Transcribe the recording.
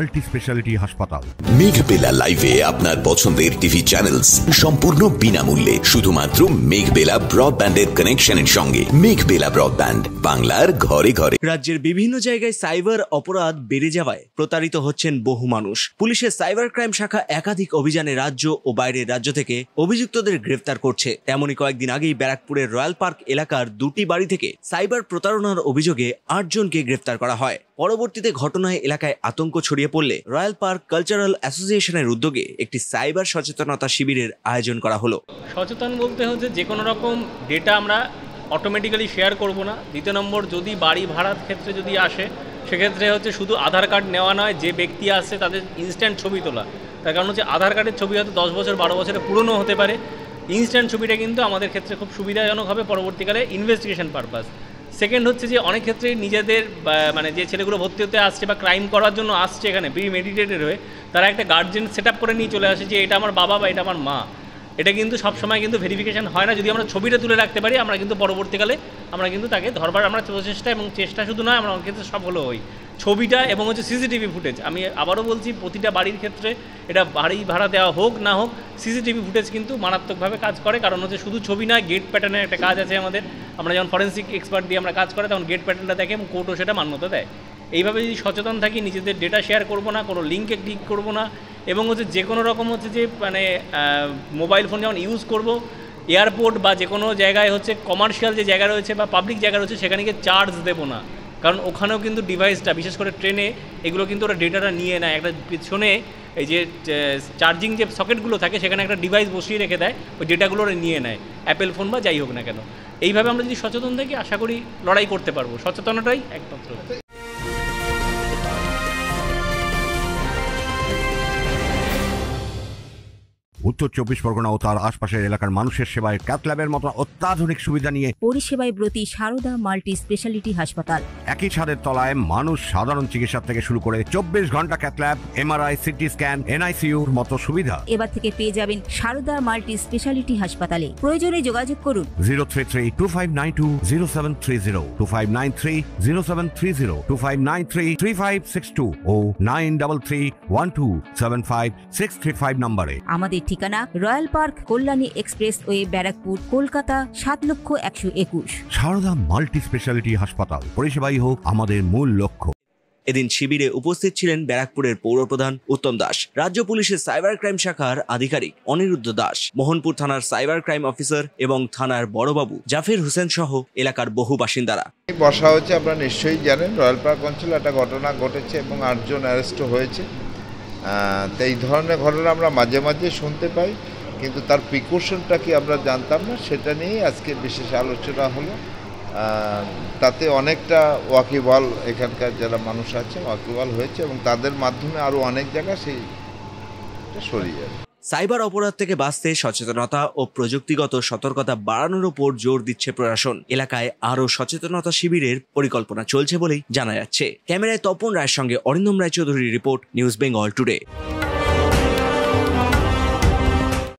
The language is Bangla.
মাল্টি স্পেশালিটি হাসপাতাল। মেঘবেলা লাইভে আপনার পছন্দের টিভি চ্যানেলস সম্পূর্ণ বিনামূল্যে, শুধুমাত্র মেঘবেলা ব্রডব্যান্ডের কানেকশনের সঙ্গে। মেঘবেলা ব্রডব্যান্ড, বাংলার ঘরে ঘরে। রাজ্যের বিভিন্ন জায়গায় সাইবার অপরাধ বেড়ে যাওয়ায় প্রতারিত হচ্ছেন বহু মানুষ। পুলিশের সাইবার ক্রাইম শাখা একাধিক অভিযানে রাজ্য ও বাইরের রাজ্য থেকে অভিযুক্তদের গ্রেফতার করছে। তেমনই কয়েকদিন আগেই ব্যারাকপুরের রয়্যাল পার্ক এলাকার দুটি বাড়ি থেকে সাইবার প্রতারণার অভিযোগে 8 জনকে গ্রেফতার করা হয়। পরবর্তীতে ঘটনায় এলাকায় আতঙ্ক ছড়িয়ে পড়লে রয়্যাল পার্ক কালচারাল অ্যাসোসিয়েশনের উদ্যোগে একটি সাইবার সচেতনতা শিবিরের আয়োজন করা হলো। সচেতন বলতে হচ্ছে যে কোনো রকম ডেটা আমরা অটোমেটিক্যালি শেয়ার করব না। দ্বিতীয় নম্বর, যদি বাড়ি ভাড়ার ক্ষেত্রে যদি আসে সেক্ষেত্রে হচ্ছে শুধু আধার কার্ড নেওয়া নয়, যে ব্যক্তি আসছে তাদের ইনস্ট্যান্ট ছবি তোলা। তার কারণ হচ্ছে আধার কার্ডের ছবি হয়তো 10 বছর 12 বছরের পুরনো হতে পারে। ইনস্ট্যান্ট ছবিটা কিন্তু আমাদের ক্ষেত্রে খুব সুবিধাজনক হবে পরবর্তীকালে ইনভেস্টিগেশন পারপাস। সেকেন্ড হচ্ছে যে অনেক ক্ষেত্রে নিজেদের মানে যে ছেলেগুলো ভর্তি হতে আসছে বা ক্রাইম করার জন্য আসছে এখানে প্রি মেডিটেটেড হয়ে, তারা একটা গার্জেন সেট আপ করে নিয়ে চলে আসে যে এটা আমার বাবা বা এটা আমার মা। এটা কিন্তু সবসময় কিন্তু ভেরিফিকেশান হয় না। যদি আমরা ছবিটা তুলে রাখতে পারি আমরা কিন্তু পরবর্তীকালে আমরা কিন্তু তাকে ধরবার আমরা প্রচেষ্টা এবং চেষ্টা শুধু নয়, আমরা অনেক ক্ষেত্রে সফলও হই। ছবিটা এবং হচ্ছে সিসিটিভি ফুটেজ, আমি আবারও বলছি প্রতিটা বাড়ির ক্ষেত্রে এটা বাড়ি ভাড়া দেওয়া হোক না হোক, সিসিটিভি ফুটেজ কিন্তু মারাত্মকভাবে কাজ করে। কারণ হচ্ছে শুধু ছবি নয়, গেট প্যাটার্নের একটা কাজ আছে আমাদের। আমরা যখন ফরেন্সিক এক্সপার্ট দিয়ে আমরা কাজ করে তখন গেট প্যাটার্নটা দেখে এবং কোর্টও সেটা মান্যতা দেয়। এইভাবে যদি সচেতন থাকি, নিজেদের ডেটা শেয়ার করব না, কোনো লিঙ্কে ক্লিক করব না, এবং হচ্ছে যে কোনো রকম হচ্ছে যে মানে মোবাইল ফোন যেমন ইউজ করব, এয়ারপোর্ট বা যে কোনো জায়গায় হচ্ছে কমার্শিয়াল যে জায়গা রয়েছে বা পাবলিক জায়গা রয়েছে সেখানে গিয়ে চার্জ দেবো না। কারণ ওখানেও কিন্তু ডিভাইসটা, বিশেষ করে ট্রেনে এগুলো কিন্তু ওরা ডেটাটা নিয়ে নেয়। একটা পিছনে এই যে চার্জিং যে সকেটগুলো থাকে সেখানে একটা ডিভাইস বসিয়ে রেখে দেয়, ওই ডেটাগুলো ওরা নিয়ে নেয়, অ্যাপেল ফোন বা যাই হোক না কেন। এইভাবে আমরা যদি সচেতন থাকি আশা করি লড়াই করতে পারবো। সচেতনতাই একমাত্র। উত্তর 24 পরগনা ও তার আশপাশের এলাকার মানুষের সেবায় ক্যাথ ল্যাবের মতো অত্যাধুনিক সুবিধা নিয়ে পরিষেবায় ব্রতী সারদা মাল্টি স্পেশালিটি হাসপাতাল। একই ছাদের তলায় মানুষ সাধারণ চিকিৎসা থেকে শুরু করে 24 ঘন্টা cath lab, MRI, CT scan, এনআইসিইউর মতো সুবিধা এবার থেকে পেয়ে যাবেন সারদা মাল্টি স্পেশালিটি হাসপাতালে। প্রয়োজনে যোগাযোগ করুন 033-2592-0730, 2593-0730, 2593-3562 ও 9331275635 নম্বরে। আমাদের ঠিকানা royal park, Kalyani expressway, Barrackpore, Kolkata 7,01,21। Sarada multi speciality হাসপাতাল, পরিষেবাই হোক আমাদের মূল লক্ষ্য। এদিন শিবিরে উপস্থিত ছিলেন ব্যারাকপুরের পৌরপ্রধান উত্তম দাস, রাজ্য পুলিশের সাইবার ক্রাইম শাখার আধিকারিক অনিরুদ্ধ দাস, মোহনপুর থানার সাইবার ক্রাইম অফিসার এবং থানার বড়বাবু জাফির হোসেন সহ এলাকার বহু বাসিন্দারা। বসা হচ্ছে, আপনারা নিশ্চয়ই জানেন রয়্যাল পার্ক অঞ্চলে একটা ঘটনা ঘটেছে এবং 8 জন অ্যারেস্টও হয়েছে। তো এই ধরনের ঘটনা আমরা মাঝে মাঝে শুনতে পাই, কিন্তু তার প্রিকশনটা কি আমরা জানতাম না, সেটা নিয়েই আজকে বিশেষ আলোচনা হলো। তাতে অনেকটা ওয়াকিবহাল, এখানকার যারা মানুষ আছে ওয়াকিবহাল হয়েছে এবং তাদের মাধ্যমে আরও অনেক জায়গা সেইটা সরিয়ে যাবে। সাইবার অপরাধ থেকে বাঁচতে সচেতনতা ও প্রযুক্তিগত সতর্কতা বাড়ানোর উপর জোর দিচ্ছে প্রশাসন। এলাকায় আরও সচেতনতা শিবিরের পরিকল্পনা চলছে বলেই জানা যাচ্ছে। ক্যামেরায় তপন রায়ের সঙ্গে অরিন্দম রায়চৌধুরীর রিপোর্ট, নিউজ বেঙ্গল টুডে।